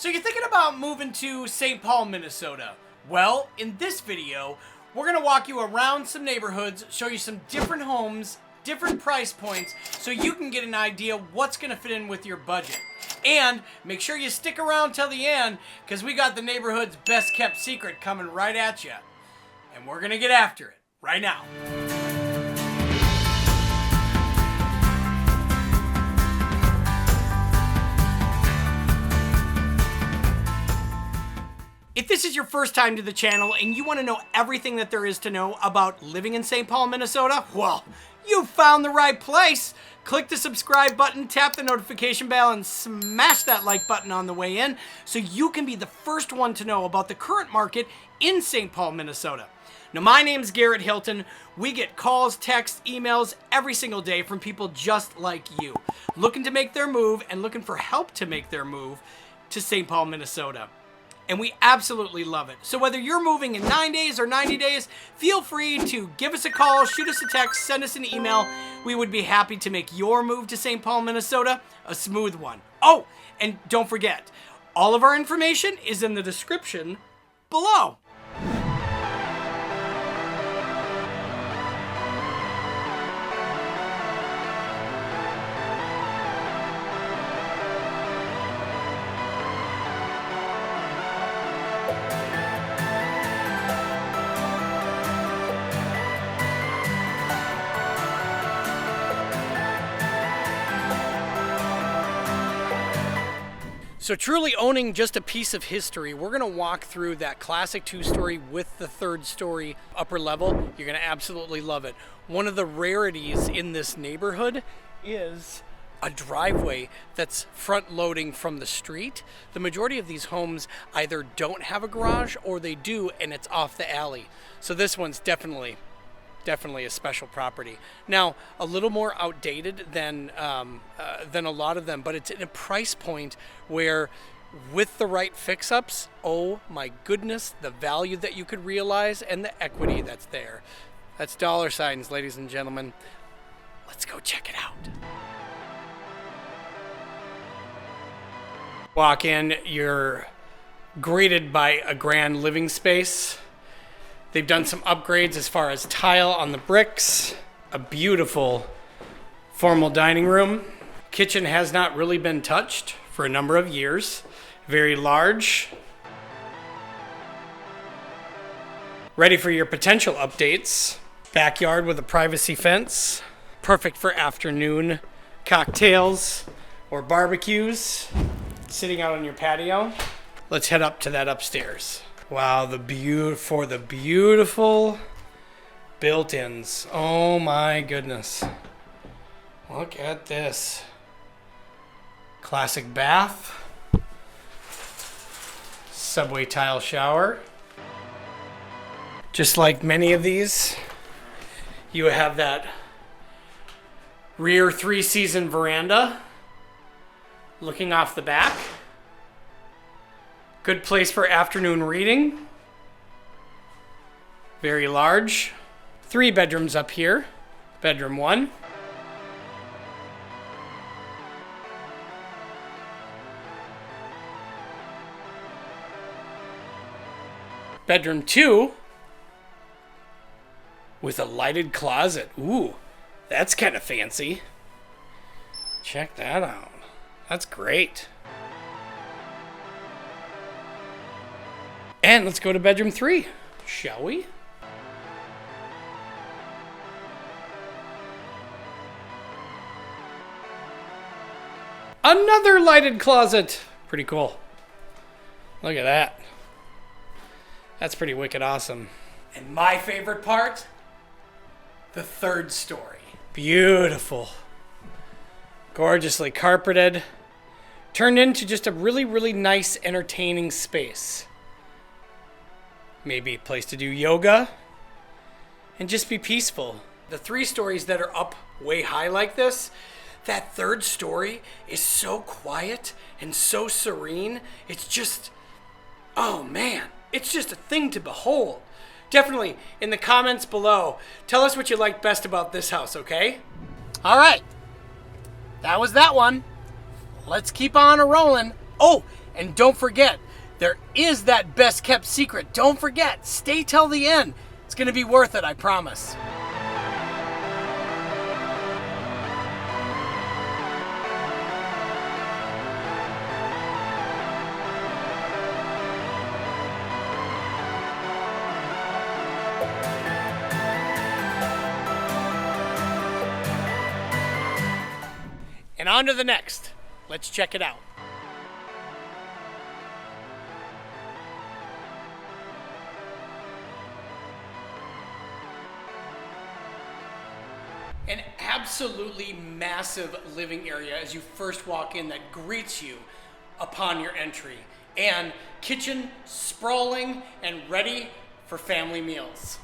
So you're thinking about moving to St. Paul, Minnesota? Well, in this video, we're gonna walk you around some neighborhoods, show you some different homes, different price points, so you can get an idea what's gonna fit in with your budget. And make sure you stick around till the end, because we got the neighborhood's best kept secret coming right at you. And we're gonna get after it right now. If this is your first time to the channel and you want to know everything that there is to know about living in St. Paul, Minnesota, well, you found the right place. Click the subscribe button, tap the notification bell, and smash that like button on the way in so you can be the first one to know about the current market in St. Paul, Minnesota. Now, my name's Garrett Hilton. We get calls, texts, emails every single day from people just like you, looking to make their move and looking for help to make their move to St. Paul, Minnesota. And we absolutely love it. So whether you're moving in 9 days or 90 days, feel free to give us a call, shoot us a text, send us an email. We would be happy to make your move to St. Paul, Minnesota a smooth one. Oh, and don't forget, all of our information is in the description below. So truly owning just a piece of history, we're gonna walk through that classic two-story with the third story upper level. You're gonna absolutely love it. One of the rarities in this neighborhood is a driveway that's front loading from the street. The majority of these homes either don't have a garage or they do and it's off the alley. So this one's definitely a special property. Now, a little more outdated than a lot of them, but it's in a price point where with the right fix-ups, oh my goodness, the value that you could realize and the equity that's there. That's dollar signs, ladies and gentlemen. Let's go check it out. Walk in, you're greeted by a grand living space. They've done some upgrades as far as tile on the bricks, a beautiful formal dining room. Kitchen has not really been touched for a number of years. Very large. Ready for your potential updates. Backyard with a privacy fence. Perfect for afternoon cocktails or barbecues. Sitting out on your patio. Let's head up to that upstairs. Wow, the beautiful built-ins. Oh my goodness. Look at this. Classic bath. Subway tile shower. Just like many of these, you have that rear 3-season veranda looking off the back. Good place for afternoon reading. Very large. 3 bedrooms up here. Bedroom 1. Bedroom 2 with a lighted closet. Ooh, that's kind of fancy. Check that out. That's great. And let's go to bedroom 3, shall we? Another lighted closet. Pretty cool. Look at that. That's pretty wicked awesome. And my favorite part, the third story. Beautiful. Gorgeously carpeted. Turned into just a really, really nice, entertaining space. Maybe a place to do yoga and just be peaceful. The 3 stories that are up way high like this, that third story is so quiet and so serene. It's just, oh man, it's just a thing to behold. Definitely in the comments below, tell us what you liked best about this house, okay? All right, that was that one. Let's keep on a rolling. Oh, And don't forget, there is that best kept secret. Don't forget, stay till the end. It's going to be worth it, I promise. And on to the next. Let's check it out. An absolutely massive living area as you first walk in that greets you upon your entry. And kitchen sprawling and ready for family meals.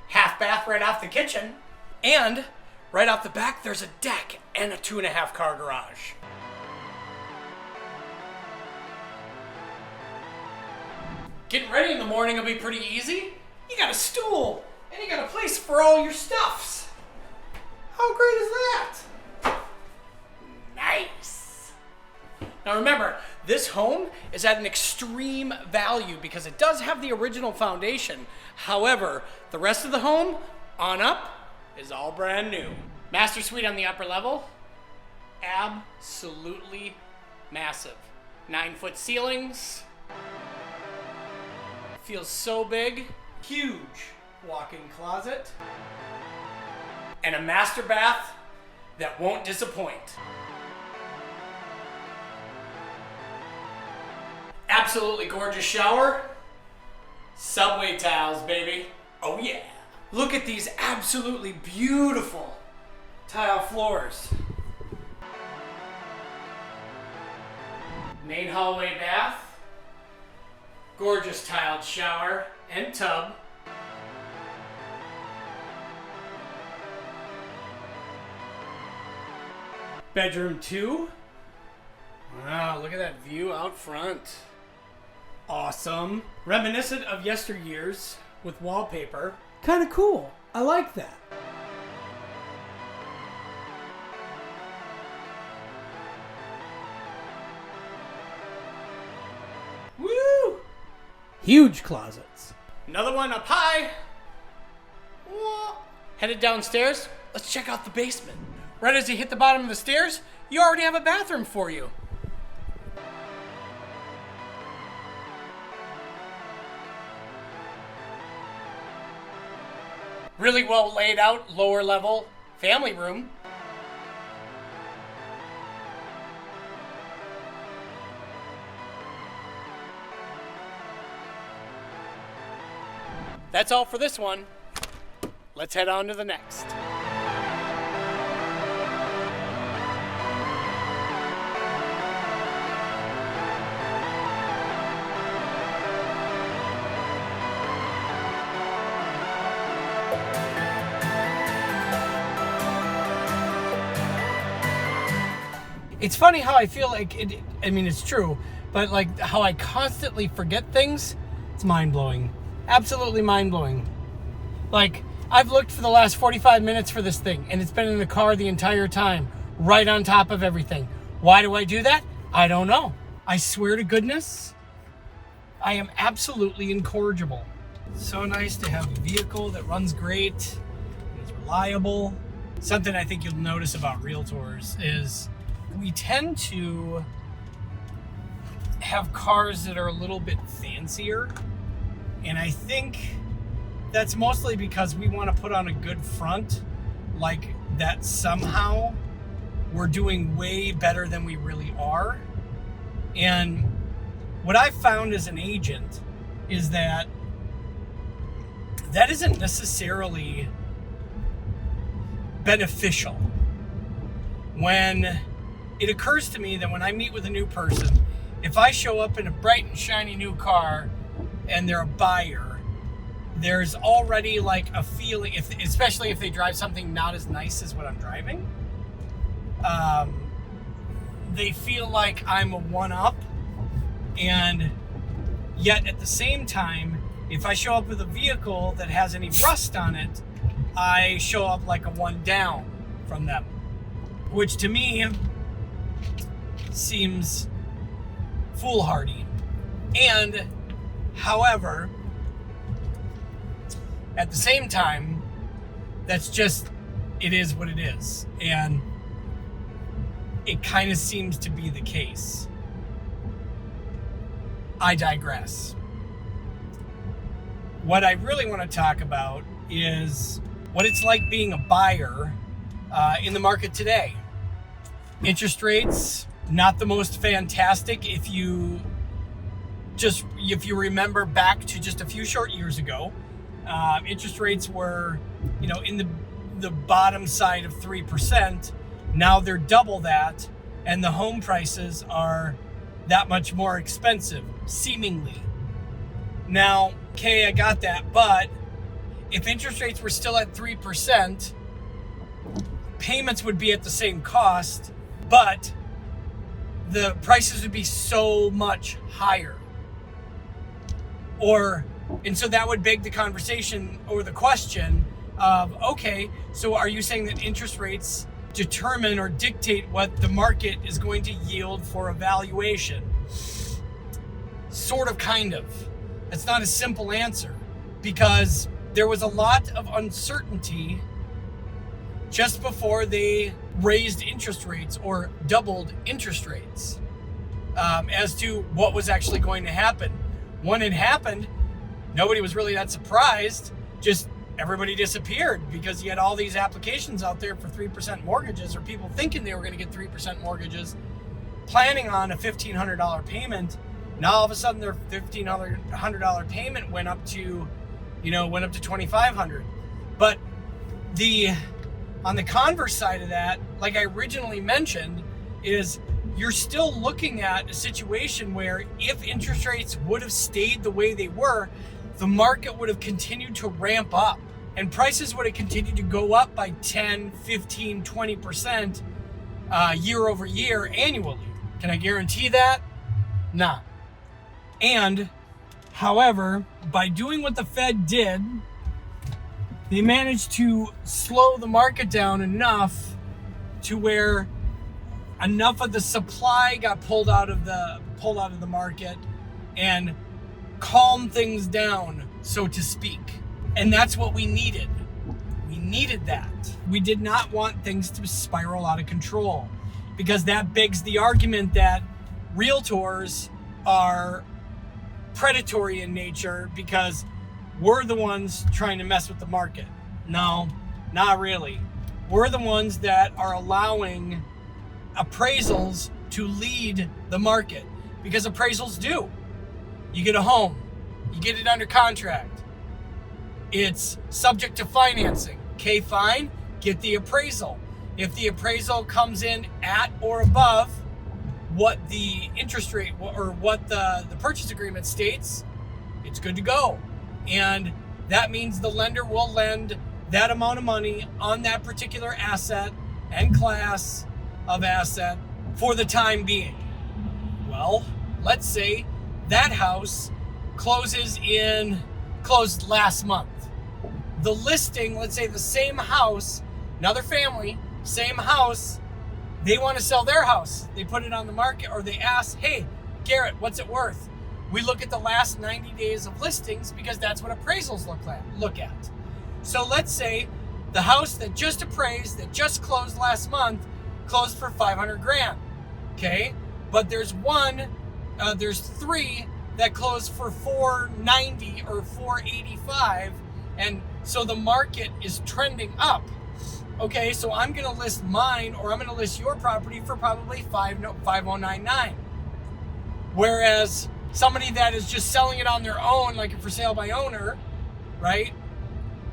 Half bath right off the kitchen. And right off the back, there's a deck and a 2.5 car garage. Getting ready in the morning will be pretty easy. You got a stool and you got a place for all your stuffs. How great is that? Nice. Now remember, this home is at an extreme value because it does have the original foundation. However, the rest of the home, on up, is all brand new. Master suite on the upper level, absolutely massive. 9-foot ceilings. Feels so big. Huge walk-in closet. And a master bath that won't disappoint. Absolutely gorgeous shower. Subway tiles, baby. Oh yeah. Look at these absolutely beautiful tile floors. Main hallway bath. Gorgeous tiled shower and tub. Bedroom 2. Wow, look at that view out front. Awesome. Reminiscent of yesteryears with wallpaper. Kind of cool. I like that. Woo! Huge closets. Another one up high. Whoa. Headed downstairs. Let's check out the basement. Right as you hit the bottom of the stairs, you already have a bathroom for you. Really well laid out, lower level family room. That's all for this one. Let's head on to the next. It's funny how I feel like it, I mean, it's true, but like how I constantly forget things, it's mind-blowing. Absolutely mind-blowing. Like, I've looked for the last 45 minutes for this thing, and it's been in the car the entire time, right on top of everything. Why do I do that? I don't know. I swear to goodness, I am absolutely incorrigible. So nice to have a vehicle that runs great, and is reliable. Something I think you'll notice about realtors is we tend to have cars that are a little bit fancier. And I think that's mostly because we want to put on a good front, like that somehow we're doing way better than we really are. And what I've found as an agent is that isn't necessarily beneficial. When it occurs to me that when I meet with a new person, if I show up in a bright and shiny new car and they're a buyer, there's already like a feeling, especially if they drive something not as nice as what I'm driving, they feel like I'm a one-up, and Yet at the same time, if I show up with a vehicle that has any rust on it, I show up like a one down from them, which to me seems foolhardy. And however, at the same time, that's just, it is what it is. And it kind of seems to be the case. I digress. What I really want to talk about is what it's like being a buyer in the market today. Interest rates, not the most fantastic. If you remember back to just a few short years ago, interest rates were, in the bottom side of 3%. Now they're double that, and the home prices are that much more expensive, seemingly. Now, okay, I got that, but if interest rates were still at 3%, payments would be at the same cost, but the prices would be so much higher. And so that would beg the conversation or the question of, okay, so are you saying that interest rates determine or dictate what the market is going to yield for a valuation? Sort of, kind of. It's not a simple answer, because there was a lot of uncertainty just before they raised interest rates or doubled interest rates as to what was actually going to happen. When it happened, nobody was really that surprised. Just everybody disappeared because you had all these applications out there for 3% mortgages, or people thinking they were going to get 3% mortgages, planning on a $1,500 payment. Now all of a sudden their $1,500 payment went up to $2,500. But on the converse side of that, like I originally mentioned, is you're still looking at a situation where if interest rates would have stayed the way they were, the market would have continued to ramp up and prices would have continued to go up by 10, 15, 20% year over year annually. Can I guarantee that? Nah. And, however, by doing what the Fed did, they managed to slow the market down enough to where enough of the supply got pulled out of the market and calm things down, so to speak. And that's what we needed. We needed that. We did not want things to spiral out of control, because that begs the argument that realtors are predatory in nature because we're the ones trying to mess with the market. No, not really. We're the ones that are allowing appraisals to lead the market, because appraisals do. You get a home, you get it under contract, it's subject to financing. Okay, fine, get the appraisal. If the appraisal comes in at or above what the interest rate or what the purchase agreement states, it's good to go. And that means the lender will lend that amount of money on that particular asset and class of asset for the time being. Well, let's say that house closed last month. The listing, let's say the same house, another family, same house, they want to sell their house. They put it on the market, or they ask, hey, Garrett, what's it worth? We look at the last 90 days of listings because that's what appraisals look at. So let's say the house that just appraised, that just closed last month, closed for $500,000. Okay, but there's three that closed for $490 or $485, and so the market is trending up. Okay, so I'm going to list mine, or I'm going to list your property for probably $5,099. Whereas somebody that is just selling it on their own, like a for sale by owner, right?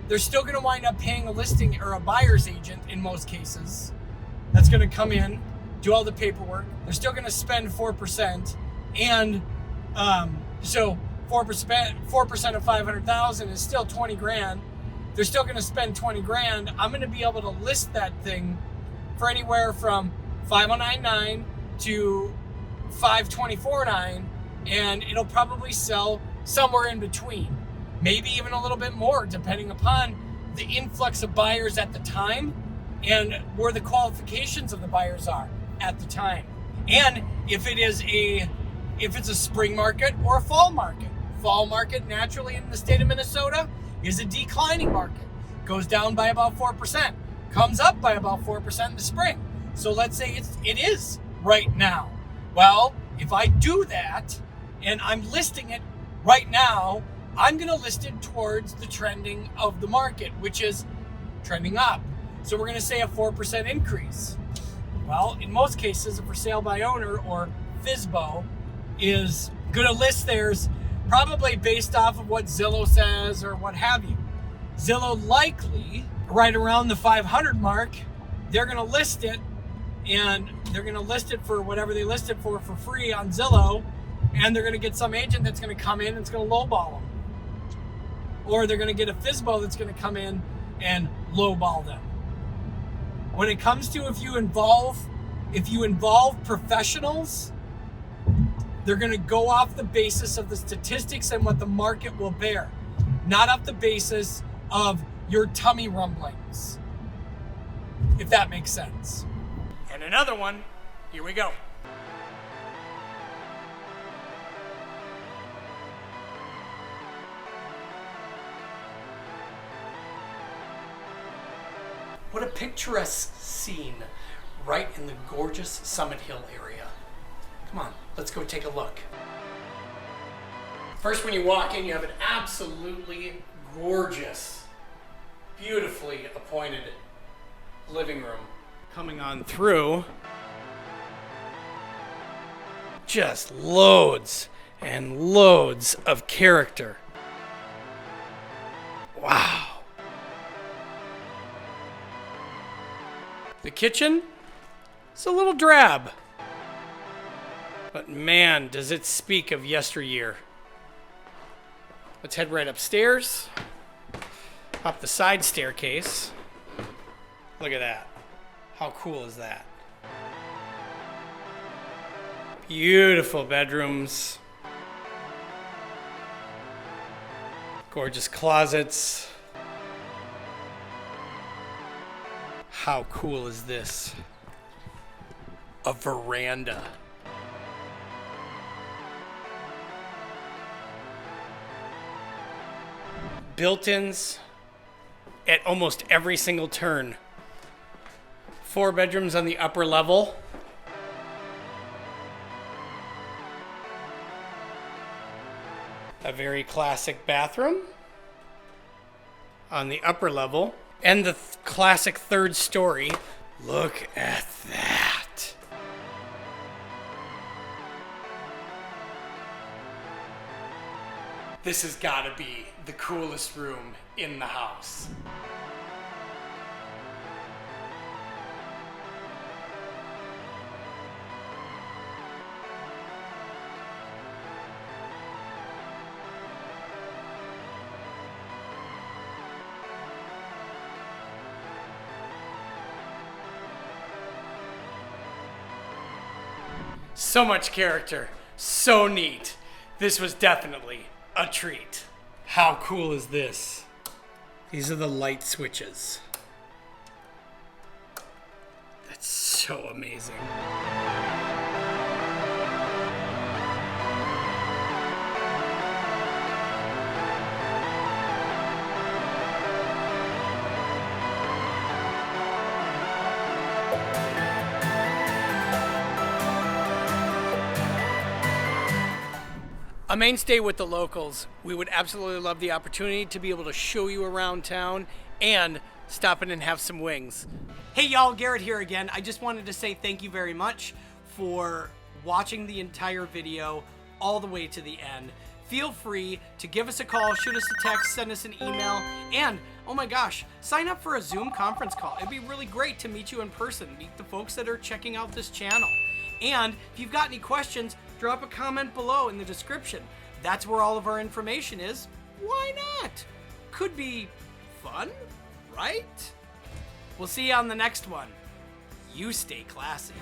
They're still going to wind up paying a listing or a buyer's agent in most cases. That's going to come in, do all the paperwork. They're still going to spend 4%, and so 4% of $500,000 is still $20,000. They're still going to spend $20,000. I'm going to be able to list that thing for anywhere from $5,099 to $5,249, and it'll probably sell somewhere in between, maybe even a little bit more, depending upon the influx of buyers at the time and where the qualifications of the buyers are at the time. And if it's a spring market or a fall market. Fall market naturally in the state of Minnesota is a declining market. Goes down by about 4%, comes up by about 4% in the spring. So let's say it is right now. Well, if I do that and I'm listing it right now, I'm going to list it towards the trending of the market, which is trending up. So we're going to say a 4% increase. Well, in most cases, a for sale by owner or FSBO is going to list theirs probably based off of what Zillow says or what have you. Zillow likely right around the 500 mark, they're going to list it, and they're going to list it for whatever they list it for free on Zillow, and they're going to get some agent that's going to come in and it's going to lowball them. Or they're going to get a FSBO that's going to come in and lowball them. When it comes to if you involve professionals, they're going to go off the basis of the statistics and what the market will bear, not off the basis of your tummy rumblings, if that makes sense. And another one, here we go. What a picturesque scene right in the gorgeous Summit Hill area. Come on, let's go take a look. First, when you walk in, you have an absolutely gorgeous, beautifully appointed living room. Coming on through, just loads and loads of character. Wow. The kitchen is a little drab, but man, does it speak of yesteryear. Let's head right upstairs, up the side staircase. Look at that. How cool is that? Beautiful bedrooms. Gorgeous closets. How cool is this? A veranda. Built-ins at almost every single turn. 4 bedrooms on the upper level. A very classic bathroom on the upper level. And the classic 3rd story. Look at that. This has got to be the coolest room in the house. So much character, so neat. This was definitely a treat. How cool is this? These are the light switches. That's so amazing. A mainstay with the locals, we would absolutely love the opportunity to be able to show you around town and stop in and have some wings. Hey y'all, Garrett here again. I just wanted to say thank you very much for watching the entire video all the way to the end. Feel free to give us a call, shoot us a text, send us an email, and oh my gosh, sign up for a Zoom conference call. It'd be really great to meet you in person, meet the folks that are checking out this channel. And if you've got any questions, drop a comment below in the description. That's where all of our information is. Why not? Could be fun, right? We'll see you on the next one. You stay classy.